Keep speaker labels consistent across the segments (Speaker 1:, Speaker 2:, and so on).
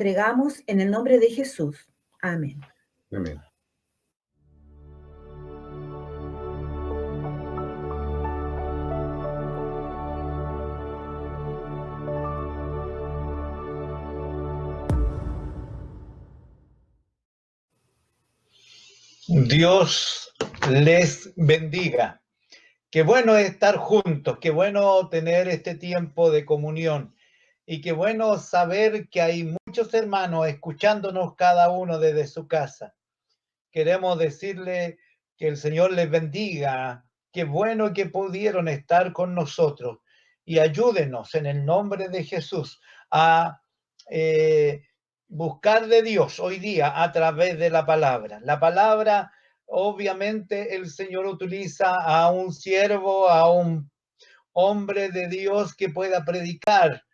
Speaker 1: entregamos en el nombre de Jesús. Amén.
Speaker 2: Amén.
Speaker 3: Dios les bendiga. Qué bueno estar juntos, qué bueno tener este tiempo de comunión y qué bueno saber que hay muchos hermanos escuchándonos cada uno desde su casa. Queremos decirle que el Señor les bendiga, qué bueno que pudieron estar con nosotros y ayúdenos en el nombre de Jesús a buscar de Dios hoy día a través de la palabra. La palabra, obviamente, el Señor utiliza a un siervo, a un hombre de Dios que pueda predicar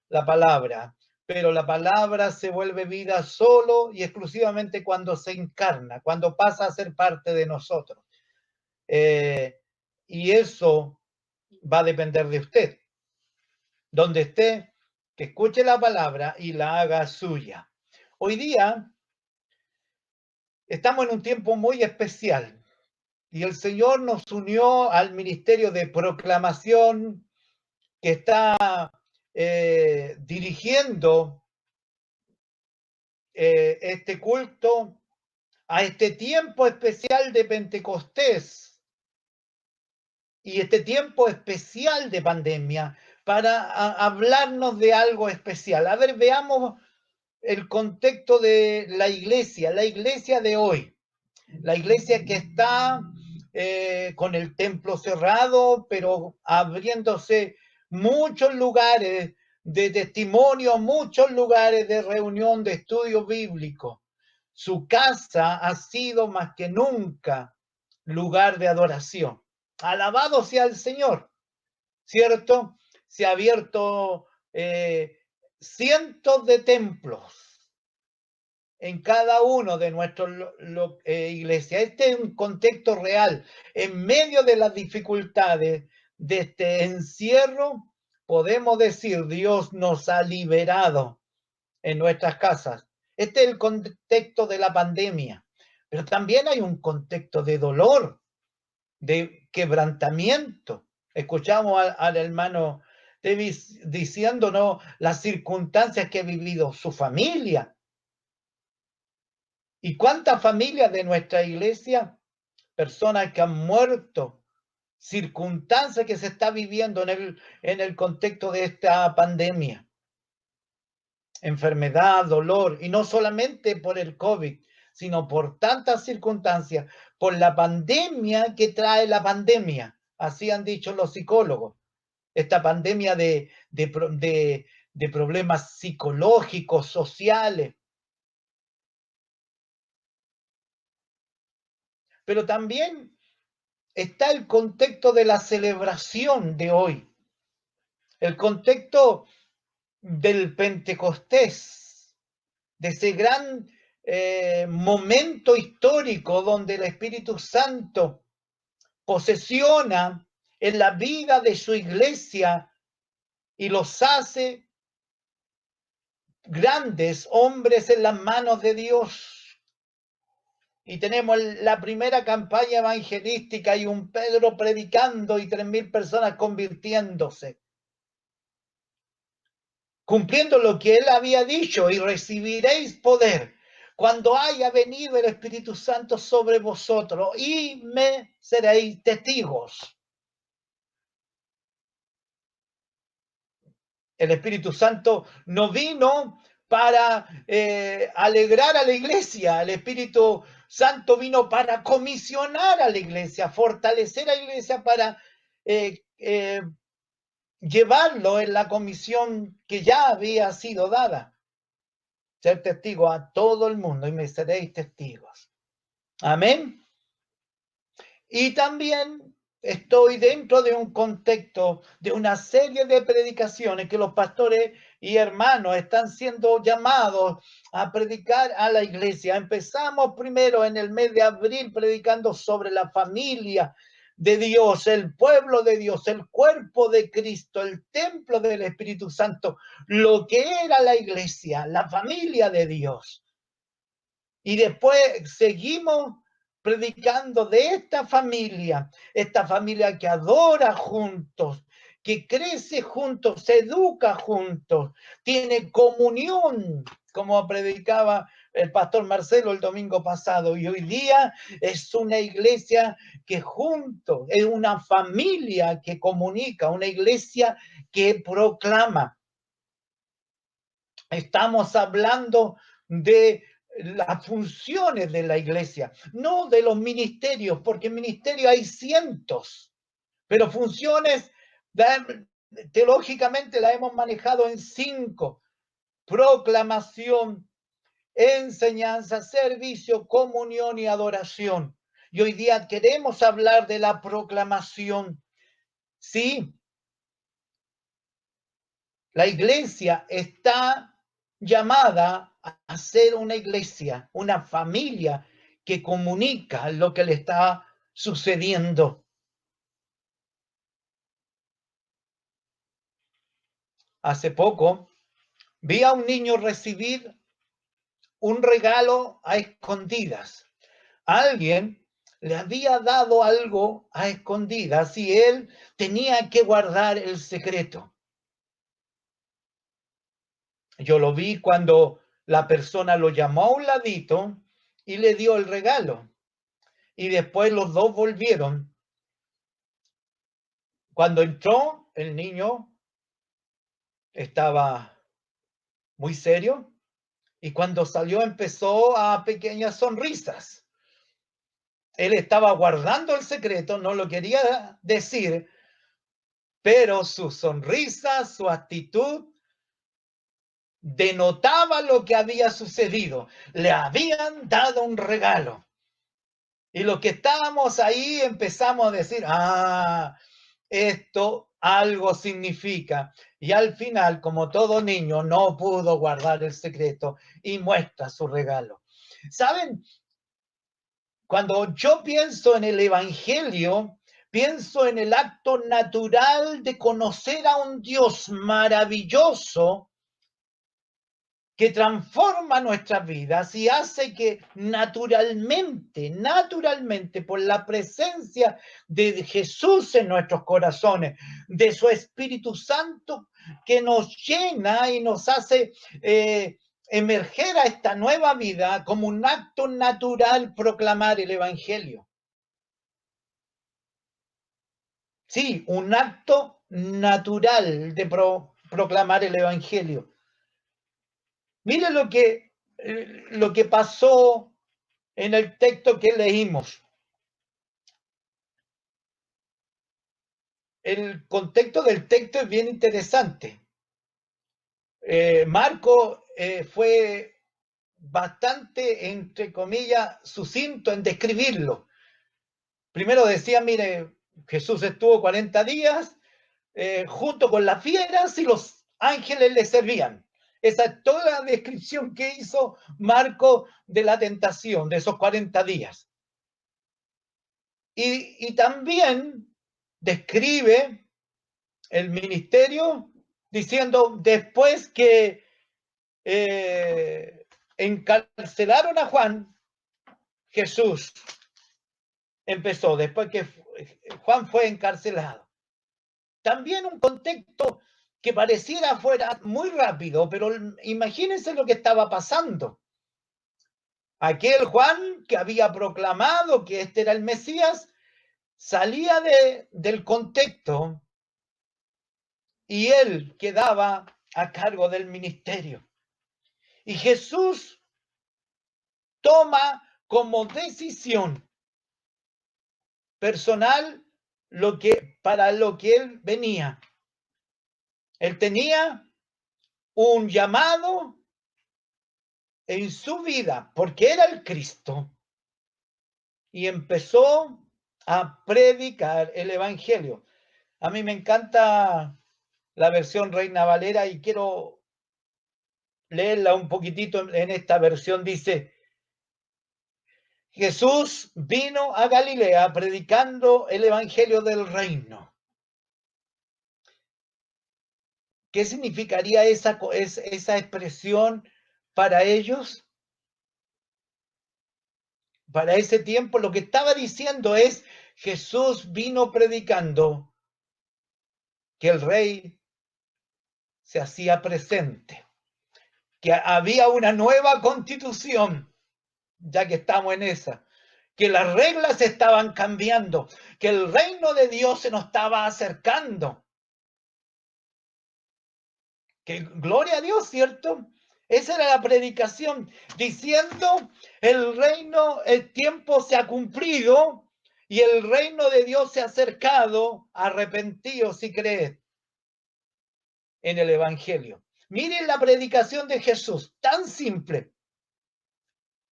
Speaker 3: la palabra, pero la palabra se vuelve vida solo y exclusivamente cuando se encarna, cuando pasa a ser parte de nosotros. Y eso va a depender de usted. Donde esté, que escuche la palabra y la haga suya. Hoy día estamos en un tiempo muy especial y el Señor nos unió al ministerio de proclamación que está dirigiendo este culto a este tiempo especial de Pentecostés y este tiempo especial de pandemia para hablarnos de algo especial. A ver, veamos el contexto de la iglesia de hoy, la iglesia que está con el templo cerrado, pero abriéndose muchos lugares de testimonio, muchos lugares de reunión, de estudio bíblico. Su casa ha sido más que nunca lugar de adoración. Alabado sea el Señor, ¿cierto? Se ha abierto cientos de templos en cada uno de nuestras iglesias. Este es un contexto real. En medio de las dificultades de este encierro, podemos decir, Dios nos ha liberado en nuestras casas. Este es el contexto de la pandemia, pero también hay un contexto de dolor, de quebrantamiento. Escuchamos al hermano Davis diciéndonos las circunstancias que ha vivido su familia. ¿Y cuántas familias de nuestra iglesia? Personas que han muerto, circunstancias que se está viviendo en el contexto de esta pandemia. Enfermedad, dolor, y no solamente por el COVID, sino por tantas circunstancias, por la pandemia que trae la pandemia, así han dicho los psicólogos, esta pandemia de problemas psicológicos, sociales. Pero también está el contexto de la celebración de hoy, el contexto del Pentecostés, de ese gran momento histórico donde el Espíritu Santo posesiona en la vida de su iglesia y los hace grandes hombres en las manos de Dios. Y tenemos la primera campaña evangelística y un Pedro predicando y 3.000 personas convirtiéndose, cumpliendo lo que él había dicho: y recibiréis poder cuando haya venido el Espíritu Santo sobre vosotros, y me seréis testigos. El Espíritu Santo no vino para alegrar a la iglesia. El Espíritu Santo vino para comisionar a la iglesia, fortalecer a la iglesia para llevarlo en la comisión que ya había sido dada. Ser testigo a todo el mundo, y me seréis testigos. Amén. Y también estoy dentro de un contexto de una serie de predicaciones que los pastores y hermanos están siendo llamados a predicar a la iglesia. Empezamos primero en el mes de abril predicando sobre la familia, de Dios, el pueblo de Dios, el cuerpo de Cristo, el templo del Espíritu Santo, lo que era la iglesia, la familia de Dios. Y después seguimos predicando de esta familia que adora juntos, que crece juntos, se educa juntos, tiene comunión, como predicaba el pastor Marcelo el domingo pasado, y hoy día es una iglesia que juntos, es una familia que comunica, una iglesia que proclama. Estamos hablando de las funciones de la iglesia, no de los ministerios, porque ministerios hay cientos, pero funciones teológicamente las hemos manejado en 5: proclamación, enseñanza, servicio, comunión y adoración. Y hoy día queremos hablar de la proclamación. Sí, la iglesia está llamada a ser una iglesia, una familia que comunica lo que le está sucediendo. Hace poco vi a un niño recibir un regalo a escondidas. Alguien le había dado algo a escondidas y él tenía que guardar el secreto. Yo lo vi cuando la persona lo llamó a un ladito y le dio el regalo. Y después los dos volvieron. Cuando entró, el niño estaba muy serio y cuando salió empezó a pequeñas sonrisas. Él estaba guardando el secreto, no lo quería decir, pero su sonrisa, su actitud denotaba lo que había sucedido. Le habían dado un regalo. Y los que estábamos ahí empezamos a decir, esto algo significa. Y al final, como todo niño, no pudo guardar el secreto y muestra su regalo. ¿Saben? Cuando yo pienso en el Evangelio, pienso en el acto natural de conocer a un Dios maravilloso que transforma nuestras vidas y hace que naturalmente, por la presencia de Jesús en nuestros corazones, de su Espíritu Santo, que nos llena y nos hace emerger a esta nueva vida como un acto natural proclamar el Evangelio. Sí, un acto natural de proclamar el Evangelio. Mire lo que pasó en el texto que leímos. El contexto del texto es bien interesante. Marco fue bastante, entre comillas, sucinto en describirlo. Primero decía, mire, Jesús estuvo 40 días junto con las fieras y los ángeles le servían. Esa es toda la descripción que hizo Marco de la tentación, de esos 40 días. Y también describe el ministerio diciendo, después que encarcelaron a Juan, Jesús empezó, después que Juan fue encarcelado. También un contexto que pareciera fuera muy rápido, pero imagínense lo que estaba pasando. Aquel Juan que había proclamado que este era el Mesías, salía del contexto y él quedaba a cargo del ministerio. Y Jesús toma como decisión personal para lo que él venía. Él tenía un llamado en su vida porque era el Cristo y empezó a predicar el evangelio. A mí me encanta la versión Reina Valera y quiero leerla un poquitito. En esta versión dice: Jesús vino a Galilea predicando el evangelio del reino. ¿Qué significaría esa expresión para ellos? Para ese tiempo lo que estaba diciendo es, Jesús vino predicando que el rey se hacía presente, que había una nueva constitución, ya que estamos en esa, que las reglas estaban cambiando, que el reino de Dios se nos estaba acercando. Que gloria a Dios, ¿cierto? Esa era la predicación, diciendo el reino, el tiempo se ha cumplido y el reino de Dios se ha acercado, arrepentidos y creed en el evangelio. Miren la predicación de Jesús, tan simple.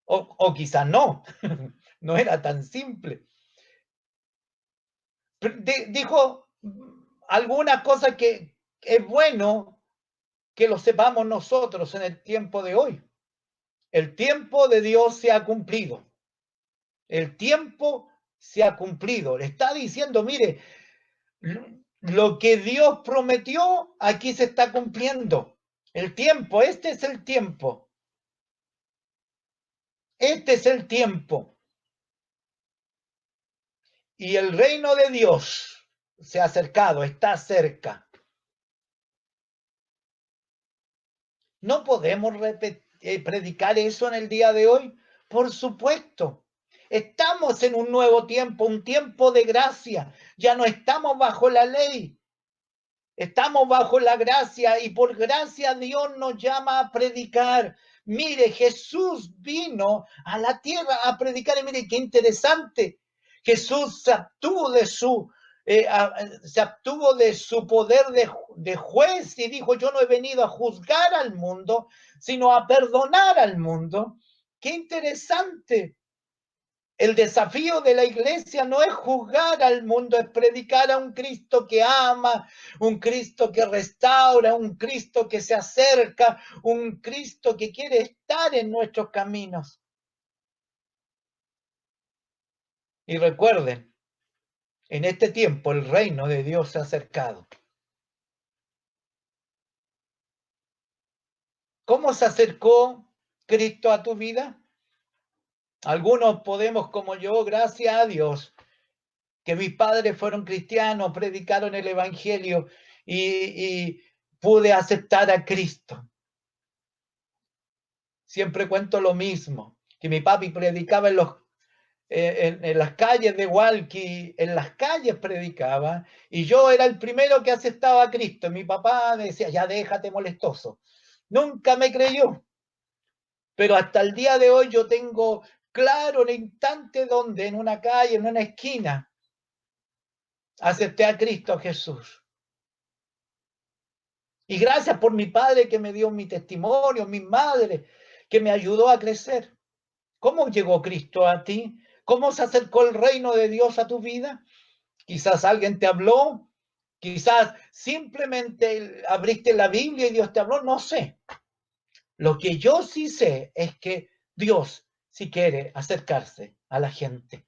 Speaker 3: O quizás no, no era tan simple. Dijo algunas cosas que es bueno que lo sepamos nosotros en el tiempo de hoy. El tiempo de Dios se ha cumplido. El tiempo se ha cumplido. Le está diciendo, mire, lo que Dios prometió, aquí se está cumpliendo. El tiempo, este es el tiempo. Este es el tiempo. Y el reino de Dios se ha acercado, está cerca. ¿No podemos predicar eso en el día de hoy? Por supuesto. Estamos en un nuevo tiempo, un tiempo de gracia. Ya no estamos bajo la ley. Estamos bajo la gracia y por gracia Dios nos llama a predicar. Mire, Jesús vino a la tierra a predicar y mire qué interesante. Jesús se abstuvo de su poder de juez y dijo, yo no he venido a juzgar al mundo, sino a perdonar al mundo. Qué interesante. El desafío de la iglesia no es juzgar al mundo, es predicar a un Cristo que ama, un Cristo que restaura, un Cristo que se acerca, un Cristo que quiere estar en nuestros caminos. Y recuerden, en este tiempo el reino de Dios se ha acercado. ¿Cómo se acercó Cristo a tu vida? Algunos podemos, como yo, gracias a Dios, que mis padres fueron cristianos, predicaron el evangelio y pude aceptar a Cristo. Siempre cuento lo mismo, que mi papi predicaba en las calles de Hualqui, en las calles predicaba, y yo era el primero que aceptaba a Cristo. Mi papá me decía, ya déjate molestoso. Nunca me creyó, pero hasta el día de hoy yo tengo claro el instante donde en una calle, en una esquina, acepté a Cristo Jesús. Y gracias por mi padre que me dio mi testimonio, mi madre que me ayudó a crecer. ¿Cómo llegó Cristo a ti? ¿Cómo se acercó el reino de Dios a tu vida? Quizás alguien te habló, quizás simplemente abriste la Biblia y Dios te habló, no sé. Lo que yo sí sé es que Dios sí quiere acercarse a la gente.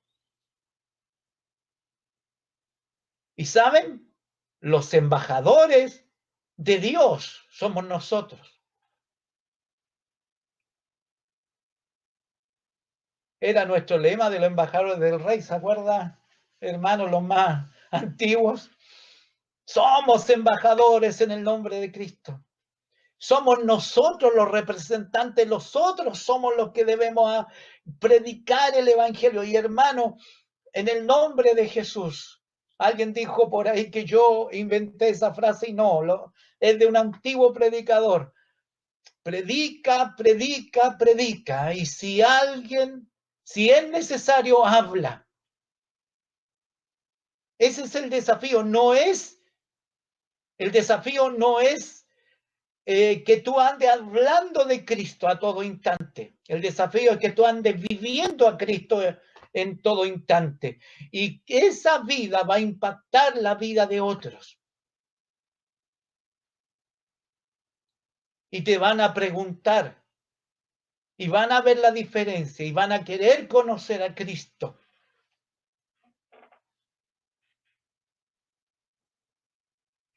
Speaker 3: ¿Y saben? Los embajadores de Dios somos nosotros. Era nuestro lema de los embajadores del rey, ¿se acuerdan, hermanos, los más antiguos? Somos embajadores en el nombre de Cristo. Somos nosotros los representantes, nosotros somos los que debemos predicar el evangelio. Y hermano, en el nombre de Jesús. Alguien dijo por ahí que yo inventé esa frase y no, es de un antiguo predicador. Predica, predica, predica. Y si es necesario, habla. Ese es el desafío. El desafío no es que tú andes hablando de Cristo a todo instante. El desafío es que tú andes viviendo a Cristo en todo instante. Y esa vida va a impactar la vida de otros. Y te van a preguntar. y van a ver la diferencia y van a querer conocer a Cristo.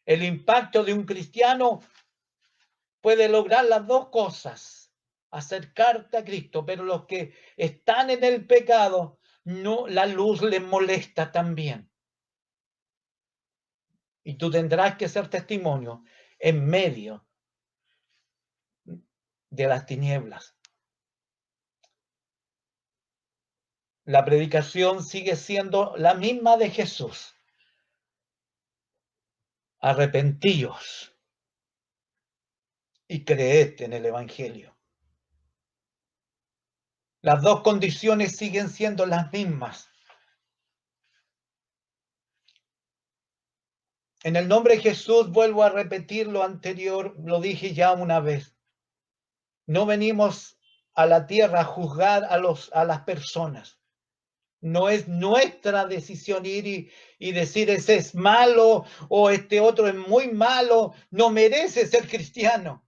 Speaker 3: El impacto de un cristiano puede lograr las dos cosas, acercarte a Cristo, pero los que están en el pecado, no, la luz les molesta también. Y tú tendrás que ser testimonio en medio de las tinieblas. La predicación sigue siendo la misma de Jesús. Arrepentíos y creed en el Evangelio. Las dos condiciones siguen siendo las mismas. En el nombre de Jesús vuelvo a repetir lo anterior, lo dije ya una vez. No venimos a la tierra a juzgar a las personas. No es nuestra decisión ir y decir ese es malo o este otro es muy malo, no merece ser cristiano.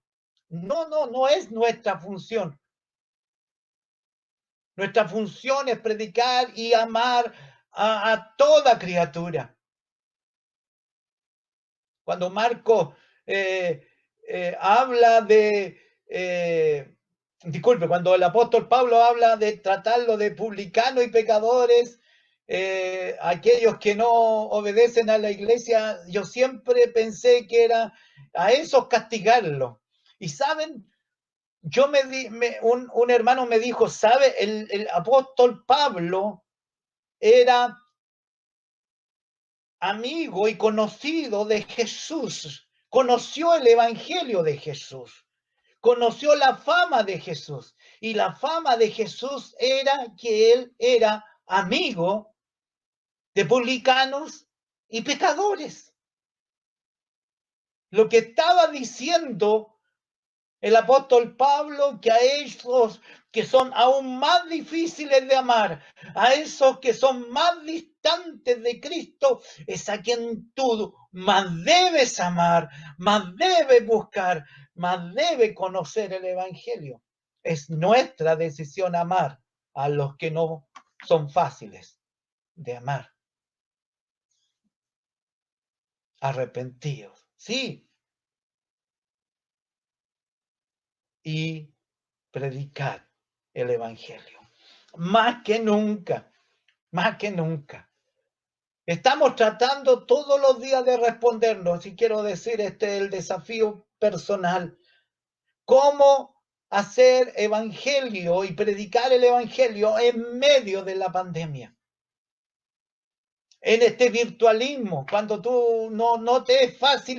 Speaker 3: No es nuestra función. Nuestra función es predicar y amar a toda criatura. Cuando Marcos habla de, disculpe, cuando el apóstol Pablo habla de tratarlo de publicanos y pecadores, aquellos que no obedecen a la iglesia, yo siempre pensé que era a esos castigarlos. Y saben, un hermano me dijo, ¿sabe? El apóstol Pablo era amigo y conocido de Jesús, conoció el evangelio de Jesús, conoció la fama de Jesús, y la fama de Jesús era que él era amigo de publicanos y pecadores. Lo que estaba diciendo el apóstol Pablo, que a esos que son aún más difíciles de amar, a esos que son más distantes de Cristo, es a quien tú más debes amar, más debes buscar, más debes conocer el Evangelio. Es nuestra decisión amar a los que no son fáciles de amar. Arrepentidos, sí. Y predicar el Evangelio. Más que nunca, más que nunca. Estamos tratando todos los días de respondernos, y quiero decir, este es el desafío personal. ¿Cómo hacer evangelio y predicar el Evangelio en medio de la pandemia? En este virtualismo, cuando tú no te es fácil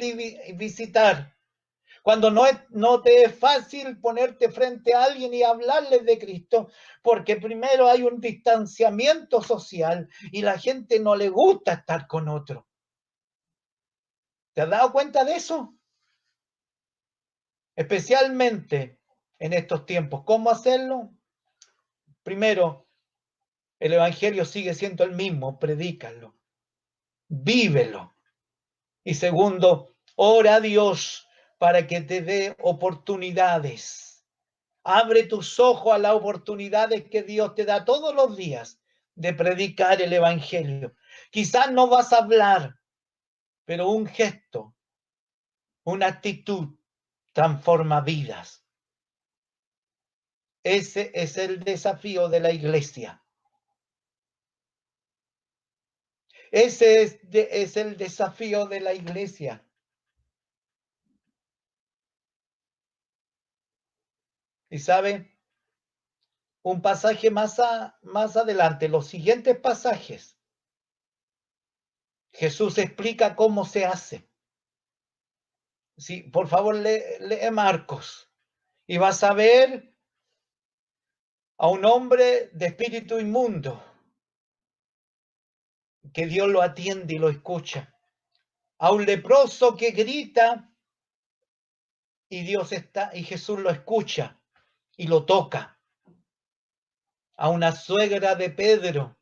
Speaker 3: visitar, cuando no te es fácil ponerte frente a alguien y hablarles de Cristo, porque primero hay un distanciamiento social y la gente no le gusta estar con otro. ¿Te has dado cuenta de eso? Especialmente en estos tiempos. ¿Cómo hacerlo? Primero, el Evangelio sigue siendo el mismo, predícalo, vívelo. Y segundo, ora a Dios para que te dé oportunidades. Abre tus ojos a las oportunidades que Dios te da todos los días de predicar el Evangelio. Quizás no vas a hablar, pero un gesto, una actitud transforma vidas. Ese es el desafío de la iglesia. Ese es el desafío de la iglesia. Y sabe, un pasaje más adelante, los siguientes pasajes, Jesús explica cómo se hace. Sí, por favor, lee Marcos y vas a ver a un hombre de espíritu inmundo que Dios lo atiende y lo escucha, a un leproso que grita y Jesús lo escucha y lo toca, a una suegra de Pedro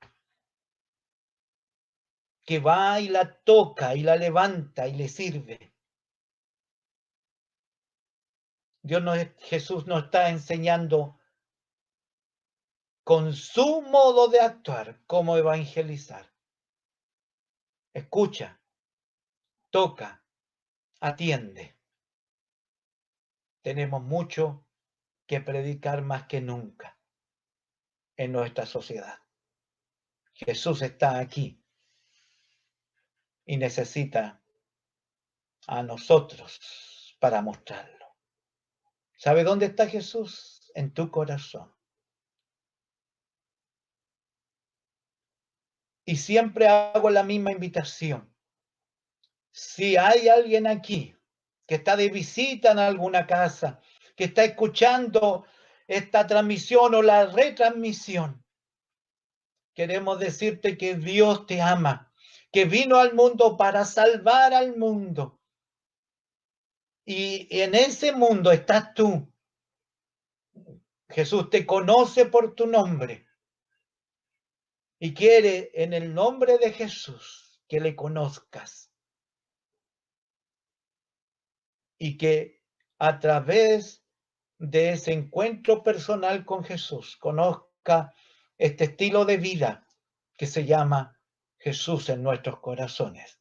Speaker 3: que va y la toca y la levanta y le sirve. Jesús nos está enseñando con su modo de actuar, cómo evangelizar. Escucha, toca, atiende. Tenemos mucho que predicar más que nunca en nuestra sociedad. Jesús está aquí y necesita a nosotros para mostrarlo. ¿Sabe dónde está Jesús? En tu corazón. Y siempre hago la misma invitación. Si hay alguien aquí que está de visita en alguna casa, que está escuchando esta transmisión o la retransmisión, queremos decirte que Dios te ama, que vino al mundo para salvar al mundo. Y en ese mundo estás tú. Jesús te conoce por tu nombre y quiere en el nombre de Jesús que le conozcas y que a través de ese encuentro personal con Jesús conozca este estilo de vida que se llama Jesús en nuestros corazones,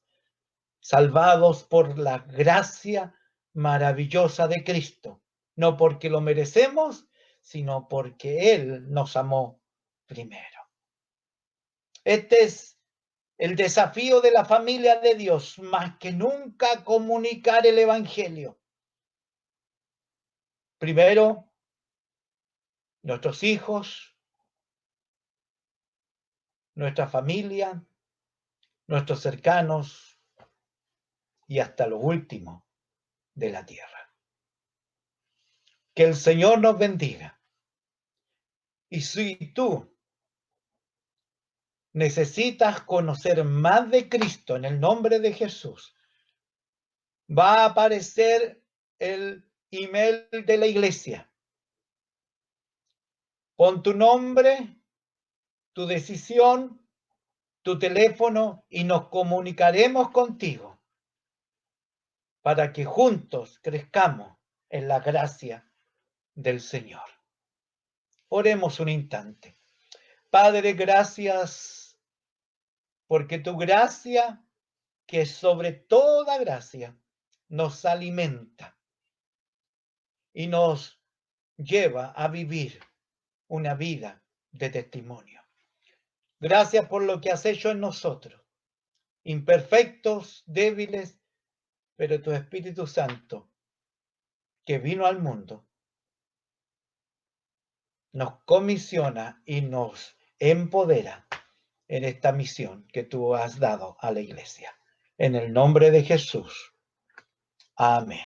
Speaker 3: salvados por la gracia maravillosa de Cristo, no porque lo merecemos, sino porque Él nos amó primero. Este es el desafío de la familia de Dios, más que nunca comunicar el Evangelio. Primero, nuestros hijos, nuestra familia, nuestros cercanos y hasta lo último de la tierra. Que el Señor nos bendiga. Y si tú necesitas conocer más de Cristo en el nombre de Jesús, va a aparecer el email de la iglesia. Pon tu nombre, tu decisión, tu teléfono y nos comunicaremos contigo para que juntos crezcamos en la gracia del Señor. Oremos un instante. Padre, gracias porque tu gracia, que sobre toda gracia, nos alimenta y nos lleva a vivir una vida de testimonio. Gracias por lo que has hecho en nosotros, imperfectos, débiles, pero tu Espíritu Santo, que vino al mundo, nos comisiona y nos empodera en esta misión que tú has dado a la iglesia. En el nombre de Jesús. Amén.